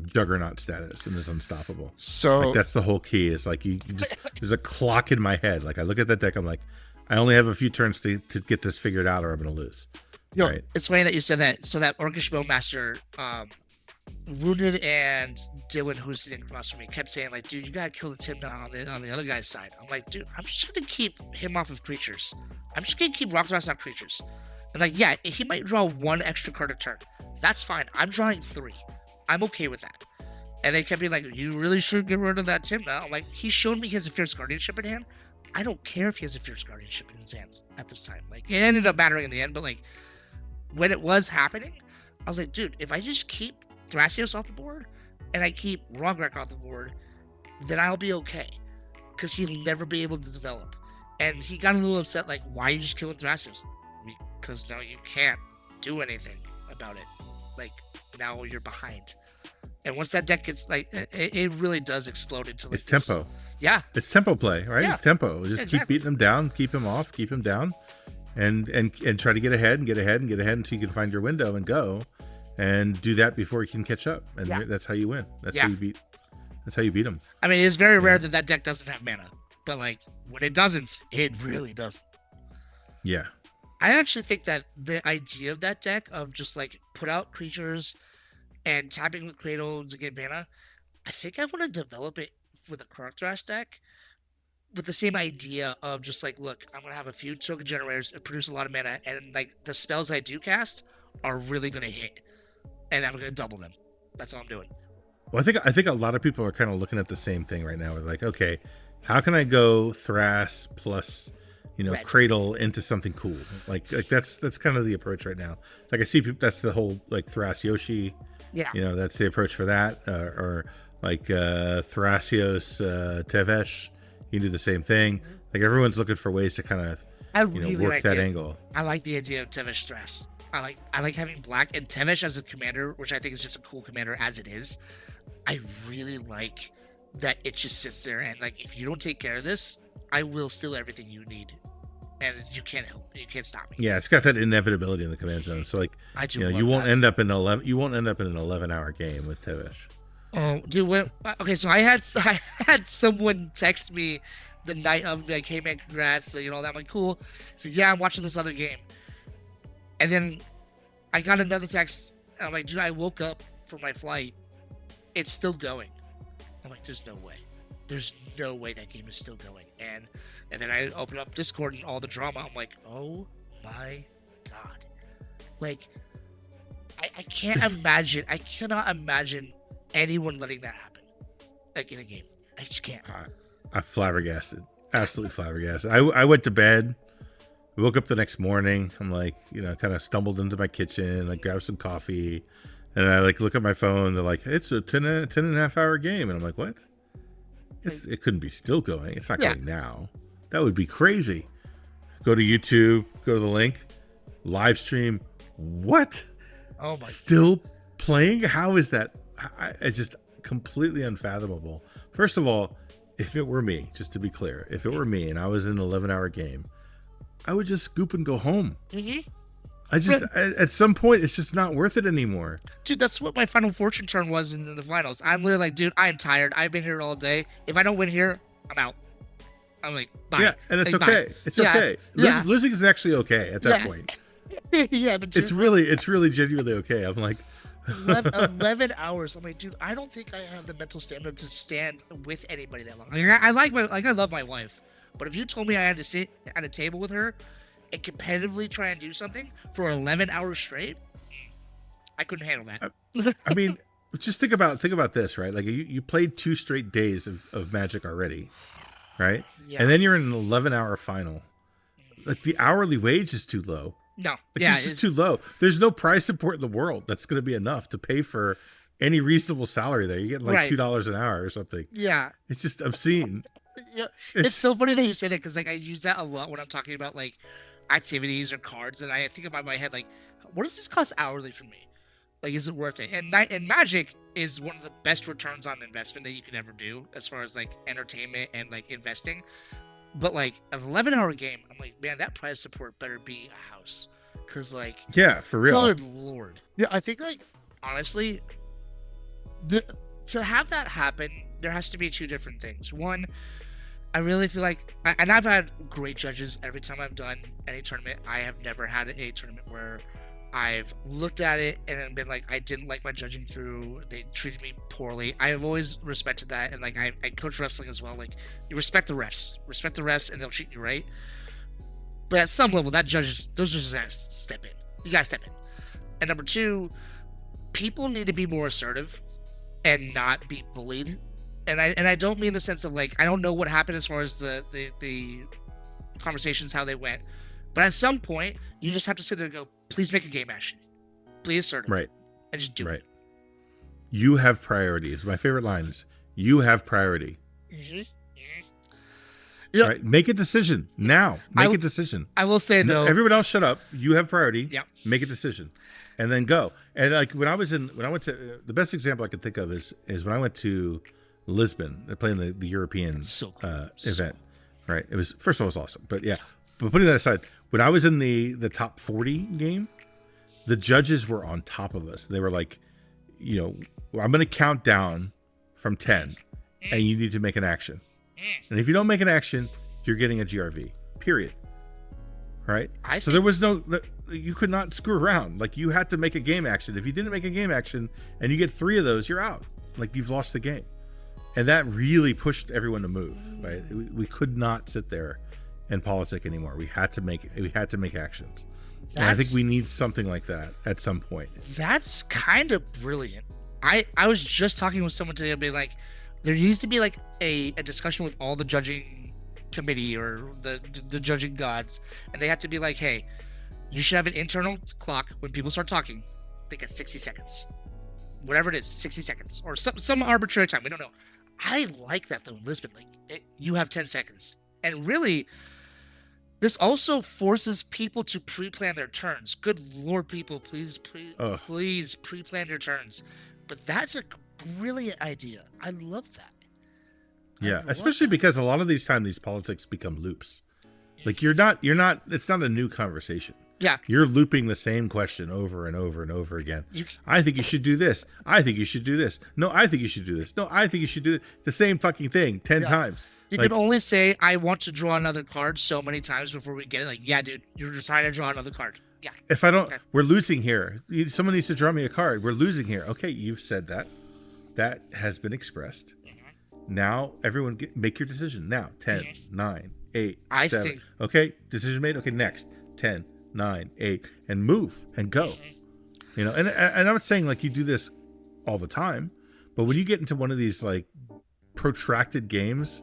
juggernaut status and is unstoppable. So like, that's the whole key. Is like you just there's a clock in my head. Like, I look at that deck, I'm like, I only have a few turns to get this figured out, or I'm going to lose. Right? It's funny that you said that. So that Orcish Bowmaster, Wounded and Dylan, who's sitting across from me, kept saying, like, dude, you gotta kill the Tymna on the other guy's side. I'm like, dude, I'm just gonna keep him off of creatures. I'm just gonna keep Rog Thras off creatures. And like, yeah, he might draw one extra card a turn. That's fine. I'm drawing 3. I'm okay with that. And they kept being like, you really should get rid of that Tymna. I'm like, he showed me he has a Fierce Guardianship in hand. I don't care if he has a Fierce Guardianship in his hand at this time. Like, it ended up mattering in the end, but like, when it was happening, I was like, dude, if I just keep Thrasios off the board and I keep Rograk off the board, then I'll be okay, because he'll never be able to develop. And he got a little upset, like, why are you just killing Thrasios? Because now you can't do anything about it. Like, now you're behind. And once that deck gets, like, it really does explode into like, it's tempo. Yeah, it's tempo play, right? Yeah. It's tempo. Just keep beating him down, keep him off, keep him down, and try to get ahead until you can find your window and go. And do that before you can catch up, and that's how you win. That's how you beat. That's how you beat them. I mean, it's very rare that deck doesn't have mana, but like when it doesn't, it really doesn't. Yeah. I actually think that the idea of that deck of just like put out creatures and tapping with Cradle to get mana, I think I want to develop it with a Rog Thras deck with the same idea of just like, look, I'm gonna have a few token generators that produce a lot of mana, and like the spells I do cast are really gonna hit. And I'm going to double them. That's all I'm doing. Well, I think a lot of people are kind of looking at the same thing right now. They're like, okay, how can I go Thras plus, Red. Cradle into something cool? Like that's kind of the approach right now. Like, I see people, that's the whole like Thras Yoshi. Yeah. That's the approach for that. Or like Thrasios Tevesh. You can do the same thing. Mm-hmm. Like, everyone's looking for ways to kind of work like that angle. I like the idea of Tevesh Thras. I like having black and Tevesh as a commander, which I think is just a cool commander as it is. I really like that it just sits there and like, if you don't take care of this, I will steal everything you need, and you can't stop me. Yeah, it's got that inevitability in the command zone. So like, you won't end up in an 11-hour game with Tevesh. Oh, dude, okay, so I had someone text me the night of, like, hey man, congrats, that. I'm like, cool. So yeah, I'm watching this other game. And then I got another text, and I'm like, dude, I woke up from my flight. It's still going. I'm like, there's no way. There's no way that game is still going. And then I open up Discord and all the drama. I'm like, oh my God. Like, I can't imagine. I cannot imagine anyone letting that happen. Like in a game. I just can't. I'm flabbergasted. Absolutely flabbergasted. I went to bed. Woke up the next morning. I'm like, kind of stumbled into my kitchen, like grabbed some coffee. And I like look at my phone. They're like, it's a 10 and a half hour game. And I'm like, what? It couldn't be still going. It's not going now. That would be crazy. Go to YouTube, go to the link, live stream. What? Oh my! Still playing? How is that? It's just completely unfathomable. First of all, if it were me, just to be clear, if it were me and I was in an 11-hour game, I would just scoop and go home. Mm-hmm. At some point, it's just not worth it anymore. Dude, that's what my Final Fortune turn was in the finals. I'm literally like, dude, I'm tired. I've been here all day. If I don't win here, I'm out. I'm like, bye. Yeah, and it's okay. Bye. It's okay. Yeah. Losing is actually okay at that point. Yeah, but it's really genuinely okay. I'm like 11 hours. I'm like, dude, I don't think I have the mental stamina to stand with anybody that long. I love my wife, but if you told me I had to sit at a table with her and competitively try and do something for 11 hours straight, I couldn't handle that. I mean, just think about this, right? Like you played 2 straight days of Magic already, right? Yeah. And then you're in an 11-hour final. Like the hourly wage is too low. No, it's just too low. There's no prize support in the world that's going to be enough to pay for any reasonable salary there. You get like $2 an hour or something. Yeah, it's just obscene. Yeah, it's so funny that you say that because like I use that a lot when I'm talking about like activities or cards, and I think about my head like, what does this cost hourly for me? Like, is it worth it? And Magic is one of the best returns on investment that you can ever do as far as like entertainment and like investing. But like an 11-hour game, I'm like, man, that prize support better be a house, because like, yeah, for real. Good Lord, yeah, I think like honestly, to have that happen, there has to be 2 different things. One, I really feel like, and I've had great judges every time I've done any tournament. I have never had a tournament where I've looked at it and then been like, I didn't like my judging through. They treated me poorly. I've always respected that. And like, I coach wrestling as well. Like, you respect the refs and they'll treat you right. But at some level, those judges gotta step in. You gotta step in. And number 2, people need to be more assertive and not be bullied. And I don't mean the sense of like, I don't know what happened as far as the conversations, how they went. But at some point, you just have to sit there and go, please make a game action. Please assertive. Right. And just do it. You have priorities. My favorite line is, you have priority. Mm-hmm. Mm-hmm. Right? Make a decision now. Make a decision. I will say, though. Everyone else shut up. You have priority. Yeah. Make a decision. And then go. And like when I went to, the best example I could think of is when I went to Lisbon, playing the European event. Right. It was, first of all, it was awesome. But yeah. But putting that aside, when I was in the top 40 game, the judges were on top of us. They were like, I'm going to count down from 10 and you need to make an action. And if you don't make an action, you're getting a GRV, period. Right? So there was you could not screw around. Like, you had to make a game action. If you didn't make a game action and you get 3 of those, you're out. Like, you've lost the game. And that really pushed everyone to move, right? We could not sit there and politic anymore. We had to make actions. And I think we need something like that at some point. That's kind of brilliant. I was just talking with someone today, being like, there needs to be like a discussion with all the judging committee or the judging gods, and they have to be like, hey, you should have an internal clock when people start talking. They get 60 seconds, whatever it is, 60 seconds or some arbitrary time. We don't know. I like that though in Lisbon. Like, you have 10 seconds, and really, this also forces people to pre-plan their turns. Good Lord, people, please pre-plan your turns. But that's a brilliant idea. I love that. Yeah, especially because a lot of these politics become loops. Like, it's not a new conversation. Yeah. You're looping the same question over and over and over again. I think you should do this. I think you should do this. No, I think you should do this. No, I think you should do the same fucking thing 10 times. You can only say, I want to draw another card so many times before we get it. Like, yeah, dude, you're just trying to draw another card. Yeah. If I don't, we're losing here. Someone needs to draw me a card. We're losing here. Okay, you've said that. That has been expressed. Mm-hmm. Now, everyone make your decision. Now, 10, 9, 8, I 7. think, okay, decision made. Okay, next. 10, 9, 8. And move and go. You know, and I'm not saying like you do this all the time, but when you get into one of these like protracted games,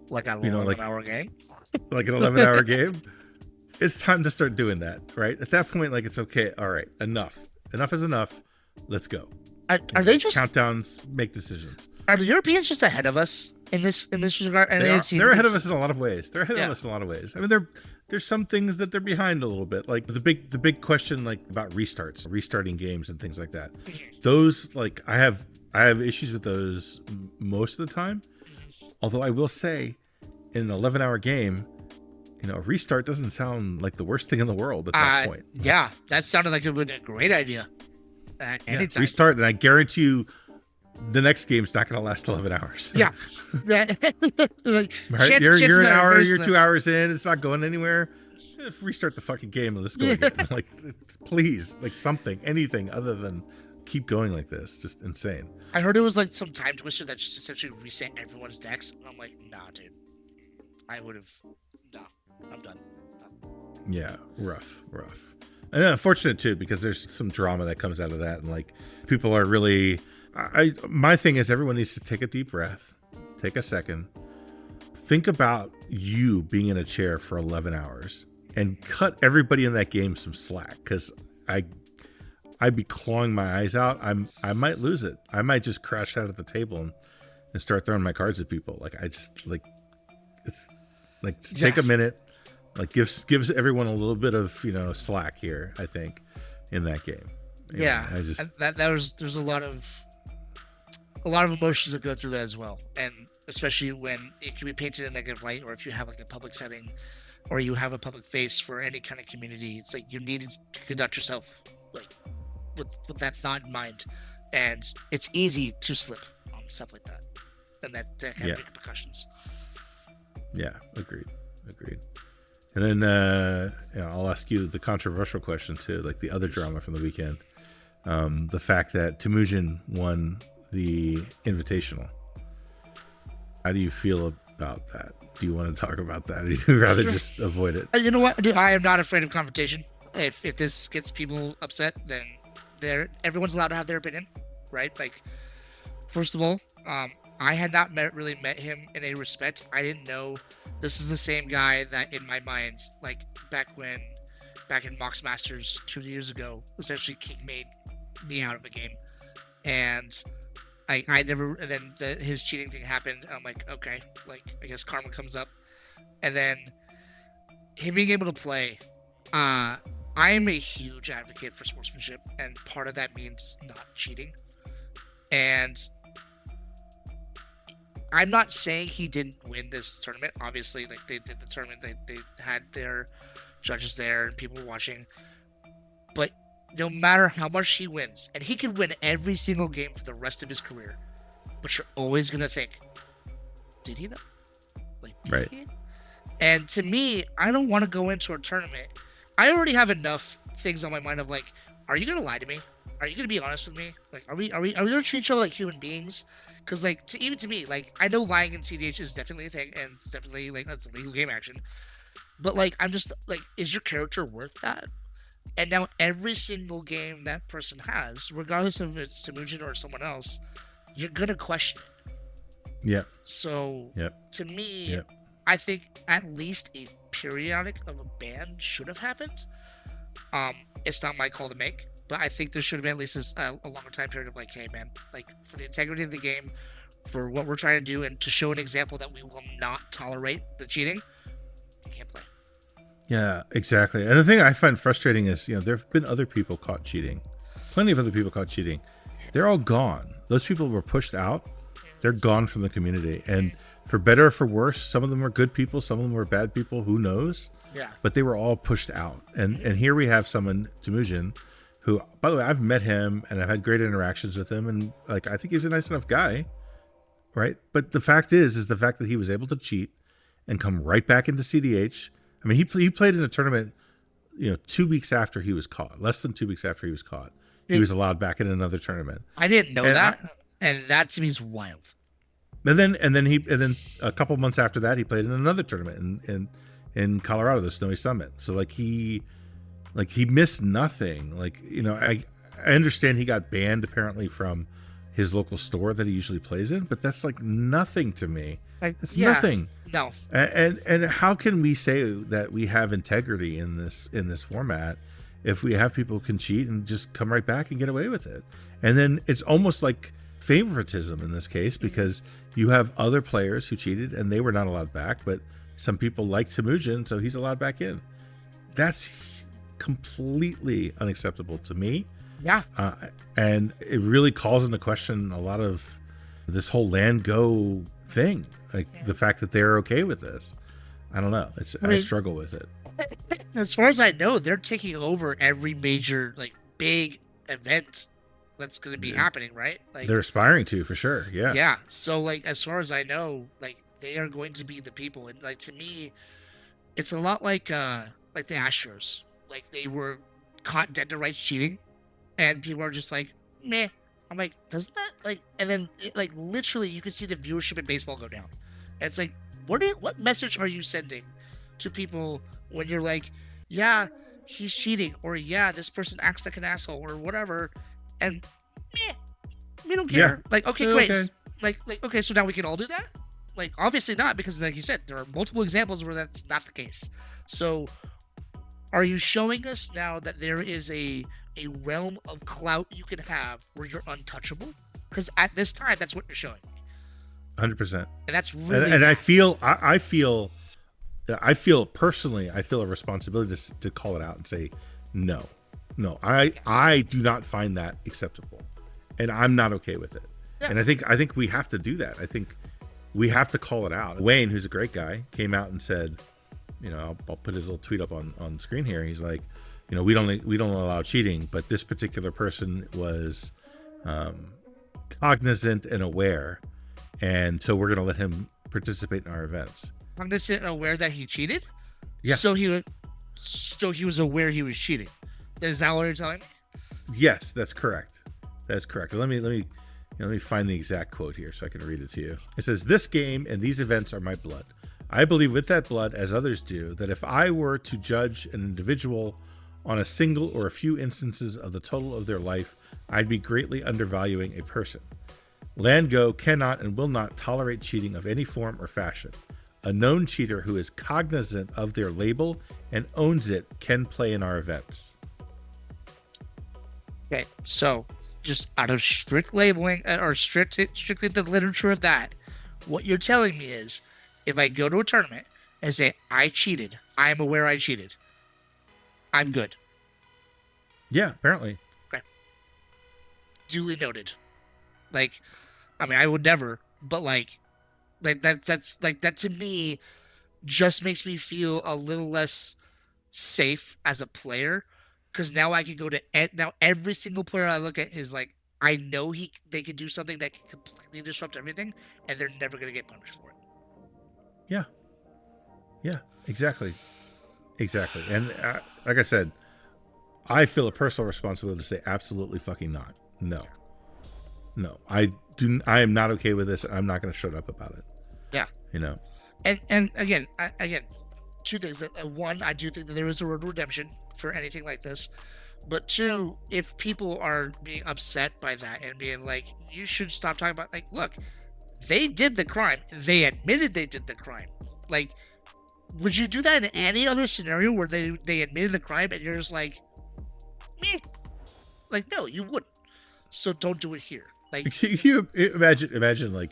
like an 11-hour game, like an 11-hour game, it's time to start doing that, right? At that point, like, it's okay. All right, enough is enough. Let's go. Are they just countdowns? Make decisions. Are the Europeans just ahead of us in this regard? And they're ahead of us in a lot of ways. I mean, there's some things that they're behind a little bit, like the big question, like about restarting games and things like that. Those, like, I have issues with those most of the time. Although I will say, in an 11-hour game, you know, a restart doesn't sound like the worst thing in the world at that point. Yeah, that sounded like it would be a great idea. Anytime. Restart, and I guarantee you, the next game's not going to last 11 hours. Yeah. Like, right? You're an hour, you're 2 hours in, it's not going anywhere. Restart the fucking game and let's go again. Like, please, like something, anything other than keep going like this. Just insane. I heard it was like some time twister that just essentially reset everyone's decks. And I'm like, nah, dude. I'm done. Yeah, rough. And unfortunate too, because there's some drama that comes out of that, and like people are really. My thing is, everyone needs to take a deep breath, take a second, think about you being in a chair for 11 hours, and cut everybody in that game some slack, because I'd be clawing my eyes out. I might lose it. I might just crash out at the table and start throwing my cards at people. Like, I just like it's like take a minute. Like, gives everyone a little bit of, you know, slack here, I think, in that game. There's a lot of emotions that go through that as well, and especially when it can be painted in a negative light, or if you have like a public setting, or you have a public face for any kind of community, it's like you need to conduct yourself like with that's not in mind, and it's easy to slip on stuff like that, and that can have repercussions. Yeah, agreed. And then I'll ask you the controversial question too, like the other drama from the weekend. The fact that Temujin won the Invitational. How do you feel about that? Do you want to talk about that, or do you rather just avoid it? You know what? I am not afraid of confrontation. If this gets people upset, then everyone's allowed to have their opinion, right? Like, first of all, I had not really met him in a respect. I didn't know this is the same guy that, in my mind, like back in Mox Masters 2 years ago, essentially King made me out of a game, and I never. And then his cheating thing happened. And I'm like, okay, like I guess karma comes up, and then him being able to play. I am a huge advocate for sportsmanship, and part of that means not cheating, and I'm not saying he didn't win this tournament. Obviously, like, they did the tournament, they had their judges there and people watching. But no matter how much he wins, and he could win every single game for the rest of his career, but you're always gonna think, did he though? Like, did he? And to me, I don't want to go into a tournament. I already have enough things on my mind of like, are you gonna lie to me? Are you gonna be honest with me? Like, are we gonna treat each other like human beings? Because, like, even to me, like, I know lying in cEDH is definitely a thing, and it's definitely, like, that's a legal game action. But, like, I'm just, like, is your character worth that? And now every single game that person has, regardless of if it's Temujin or someone else, you're going to question it. Yeah. So, to me, I think at least a periodic of a ban should have happened. It's not my call to make. But I think there should have been at least a longer time period of like, hey man, like, for the integrity of the game, for what we're trying to do, and to show an example that we will not tolerate the cheating, you can't play. Yeah, exactly. And the thing I find frustrating is, you know, there have been other people caught cheating. Plenty of other people caught cheating. They're all gone. Those people were pushed out. They're gone from the community. And for better or for worse, some of them were good people, some of them were bad people, who knows? Yeah. But they were all pushed out. And here we have someone, Temujin, who, by the way, I've met him and I've had great interactions with him, and like, I think he's a nice enough guy, right? But the fact is the fact that he was able to cheat and come right back into cEDH. I mean, he played in a tournament, you know, 2 weeks after he was caught, less than 2 weeks after he was caught. He was allowed back in another tournament. I didn't know that, and that to me is wild. And then a couple months after that, he played in another tournament in Colorado, the Snowy Summit. So he missed nothing. I understand he got banned apparently from his local store that he usually plays in, but that's like nothing to me. It's nothing. No. And how can we say that we have integrity in this format if we have people who can cheat and just come right back and get away with it? And then it's almost like favoritism in this case, because you have other players who cheated and they were not allowed back, but some people liked Temujin, so he's allowed back in. That's completely unacceptable to me. Yeah. And it really calls into question a lot of this whole land go thing, the fact that they're okay with this. I don't know. I struggle with it. As far as I know, they're taking over every major big event that's going to be happening, right? They're aspiring to, for sure. Yeah. Yeah. So as far as I know, they are going to be the people, and to me, it's a lot like the Astros. They were caught dead to rights cheating, and people are just like, meh. I'm like, doesn't that and then literally you can see the viewership in baseball go down. And it's like, what message are you sending to people when you're like, yeah, he's cheating, or yeah, this person acts like an asshole, or whatever, and we don't care. Yeah. Okay, great. Okay. Okay, so now we can all do that? Obviously not, because like you said, there are multiple examples where that's not the case. So are you showing us now that there is a realm of clout you can have where you're untouchable? Because at this time, that's what you're showing me. 100%. And that's really and I feel personally, I feel a responsibility to call it out and say, no, I do not find that acceptable, and I'm not okay with it. Yeah. And I think we have to do that. I think we have to call it out. Wayne, who's a great guy, came out and said, I'll put his little tweet up on screen here. He's like, we don't allow cheating, but this particular person was cognizant and aware, and so we're going to let him participate in our events. Cognizant and aware that he cheated? Yeah. So he was aware he was cheating. Is that what you're telling me? Yes, that's correct. That's correct. Let me find the exact quote here so I can read it to you. It says, "This game and these events are my blood. I believe with that blood, as others do, that if I were to judge an individual on a single or a few instances of the total of their life, I'd be greatly undervaluing a person. Landgo cannot and will not tolerate cheating of any form or fashion. A known cheater who is cognizant of their label and owns it can play in our events." Okay, so just out of strict labeling or strictly the literature of that, what you're telling me is, if I go to a tournament and say I cheated, I am aware I cheated, I'm good. Yeah, apparently. Okay. Duly noted. I would never, but that's that to me just makes me feel a little less safe as a player, because now I can go to every single player I look at is like, I know they can do something that can completely disrupt everything, and they're never going to get punished for it. Yeah, exactly. And like I said, I feel a personal responsibility to say absolutely fucking not. No, I am not okay with this. I'm not going to shut up about it. Yeah. And again, two things. One, I do think that there is a road to redemption for anything like this. But two, if people are being upset by that and being like, you should stop talking about, look, they did the crime. They admitted they did the crime. Would you do that in any other scenario where they admitted the crime and you're just like, meh? No, you wouldn't. So don't do it here. You imagine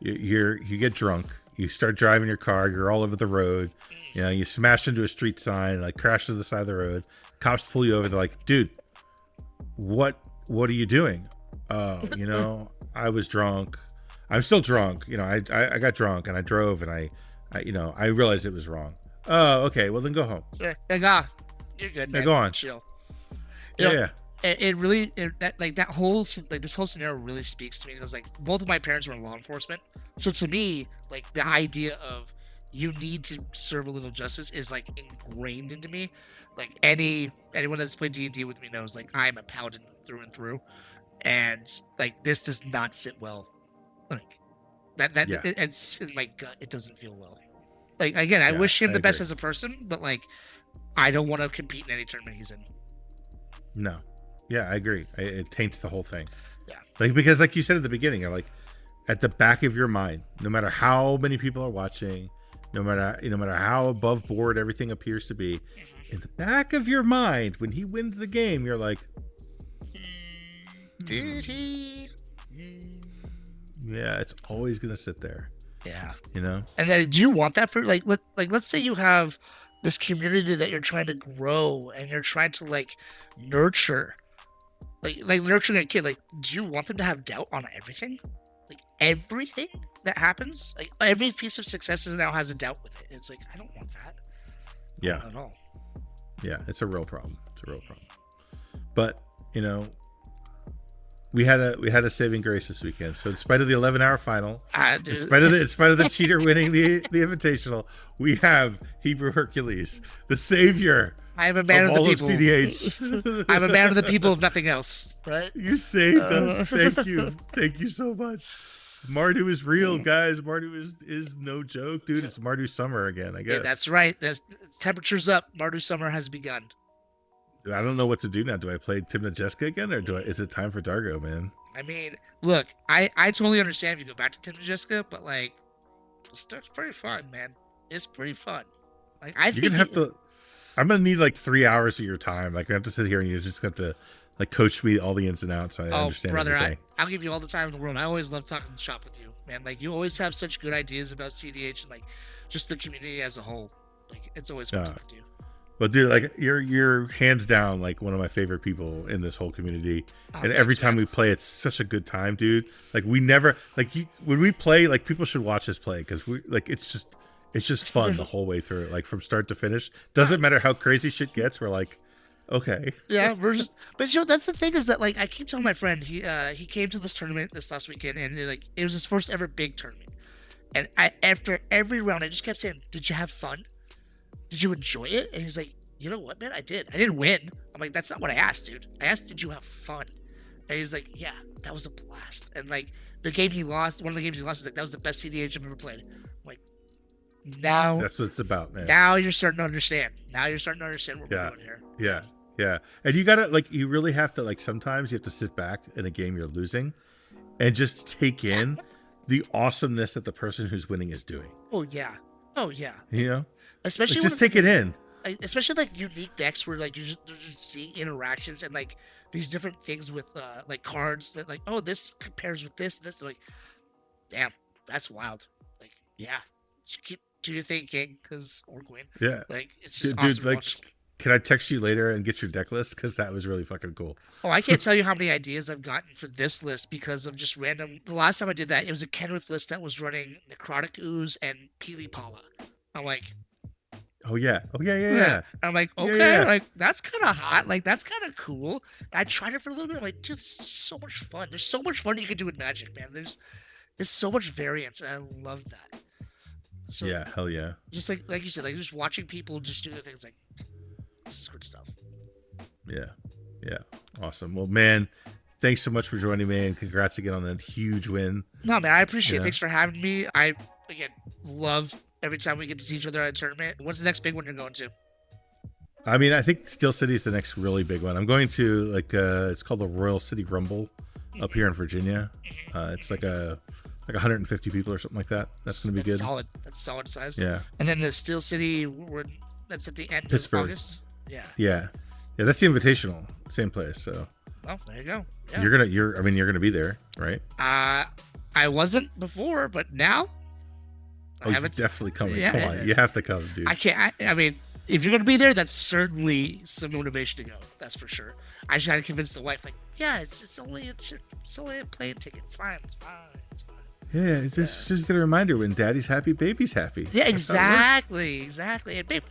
you get drunk, you start driving your car, you're all over the road, you smash into a street sign, crash to the side of the road, cops pull you over, they're like, dude, what are you doing? I was drunk, I'm still drunk, I got drunk and I drove and I realized it was wrong. Oh, okay, well then go home. You're good, man. Go on. Chill. Yeah. That whole this whole scenario really speaks to me, because both of my parents were in law enforcement, so to me the idea of you need to serve a little justice is ingrained into me. Anyone that's played D&D with me knows I'm a paladin through and through, and this does not sit well It's in my gut. It doesn't feel well. Like, again, I wish him the best as a person, but like, I don't want to compete in any tournament he's in. No. Yeah, I agree. It taints the whole thing. Yeah. Like, because like you said at the beginning, you're like, at the back of your mind, no matter how many people are watching, no matter how above board everything appears to be, in the back of your mind, when he wins the game, you're like, did he? Yeah, it's always gonna sit there. Yeah. You know? And then do you want that for let's say you have this community that you're trying to grow and you're trying to like nurture. Like nurturing a kid, like, do you want them to have doubt on everything? Like everything that happens? Like every piece of success now has a doubt with it. It's like, I don't want that. Yeah. Not at all. Yeah, it's a real problem. But, we had a saving grace this weekend. So in spite of the 11-hour final, in spite of the cheater winning the Invitational, we have HebrewHercules, the savior. I am a man of the people. cEDH. I'm a man of the people, if nothing else, right? You saved us. Thank you. Thank you so much. Mardu is real, guys. Mardu is no joke, dude. It's Mardu summer again, I guess. Yeah, that's right. Temperature's up. Mardu summer has begun. I don't know what to do now. Do I play Tymna Jeska again, or is it time for Dargo, man? I mean, look, I totally understand if you go back to Tymna Jeska, but like, it's pretty fun, man. It's pretty fun. Like, I think I'm gonna need like 3 hours of your time. Like, I have to sit here and you just have to like coach me all the ins and outs. I understand brother, everything. I'll give you all the time in the world. I always love talking shop with you, man. Like, you always have such good ideas about cEDH and like just the community as a whole. Like, it's always fun talking to you. But dude, like you're hands down like one of my favorite people in this whole community. And every time we play, it's such a good time, dude. Like, we never when we play, like, people should watch us play because we like it's just fun the whole way through, like from start to finish. Doesn't matter how crazy shit gets. We're like, okay. Yeah, but that's the thing is that like I keep telling my friend he came to this tournament this last weekend and like it was his first ever big tournament. And after every round I just kept saying, "Did you have fun? Did you enjoy it?" And he's like, "You know what, man? I did. I didn't win." I'm like, "That's not what I asked, dude. I asked, did you have fun?" And he's like, "Yeah, that was a blast." And like the game he lost, one of the games he lost, is like, "That was the best cEDH I've ever played." I'm like, now that's what it's about, man. Now you're starting to understand. What we're doing here. Yeah. And you gotta you really have to sometimes you have to sit back in a game you're losing and just take in the awesomeness that the person who's winning is doing. Oh yeah. Especially just take it in. Especially like unique decks where like you're just seeing interactions and like these different things with like cards that like, oh, this compares with this. Like, damn, that's wild. Like, yeah, you keep do your thing, King, or Queen. Yeah, like it's just awesome. Dude, like, can I text you later and get your deck list? Because that was really fucking cool. Oh, I can't tell you how many ideas I've gotten for this list because of just random. The last time I did that, it was a Kenrith list that was running Necrotic Ooze and Pili Pala. I'm like, oh yeah. I'm like, okay, like that's kind of hot. Like that's kind of cool. And I tried it for a little bit. I'm like, dude, this is so much fun. There's so much fun you can do with Magic, man. There's so much variance, and I love that. So, yeah, hell yeah. Just like you said, like just watching people just do their things, like this is good stuff. Yeah, awesome. Well, man, thanks so much for joining me, and congrats again on that huge win. No, man, I appreciate it. Thanks for having me. I again love every time we get to see each other at a tournament. What's the next big one you're going to? I mean, I think Steel City is the next really big one. I'm going to it's called the Royal City Rumble up here in Virginia. It's like 150 people or something like that. That's going to be good. Solid. That's solid size. Yeah. And then the Steel City, that's at the end Pittsburgh. of August. Yeah. That's the Invitational, same place. So. Well, there you go. Yeah. You're gonna be there, right? I wasn't before, but now. Oh, you're definitely coming. Yeah, come on, you have to come, dude. I can't. I mean, if you're gonna be there, that's certainly some motivation to go. That's for sure. I just gotta convince the wife, like, yeah, it's only a plane ticket. It's fine. Yeah, just get a reminder: when Daddy's happy, baby's happy. Yeah, exactly. And babe,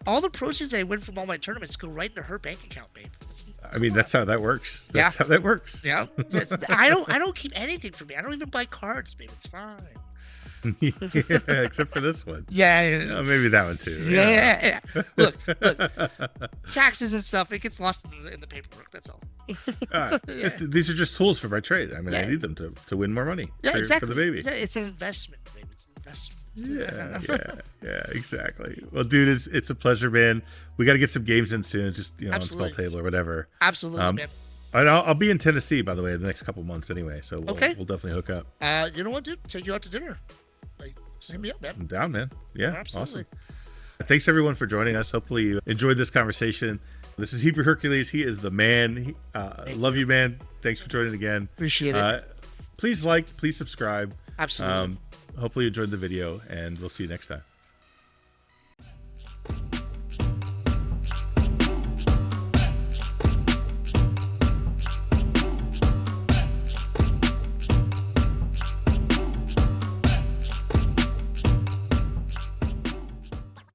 all the proceeds I win from all my tournaments go right into her bank account, babe. That's how that works. That's how that works. Yeah. I don't keep anything for me. I don't even buy cards, babe. It's fine. Yeah, except for this one. Yeah. Maybe that one too. Yeah. Look, taxes and stuff, it gets lost in the paperwork. That's all. These are just tools for my trade. I mean, I need them to win more money exactly. for the baby. It's an investment, baby. It's an investment. Yeah, exactly. Well, dude, it's a pleasure, man. We got to get some games in soon, just on Spell Table or whatever. Absolutely, man. And I'll be in Tennessee, by the way, the next couple months anyway, so we'll definitely hook up. You know what, dude? Take you out to dinner. Hit me up, man. I'm down, man. Yeah, absolutely. Awesome. Thanks, everyone, for joining us. Hopefully you enjoyed this conversation. This is HebrewHercules. He is the man. Love you, man. Thanks for joining again. Appreciate it. Please like, please subscribe. Absolutely. Hopefully you enjoyed the video, and we'll see you next time.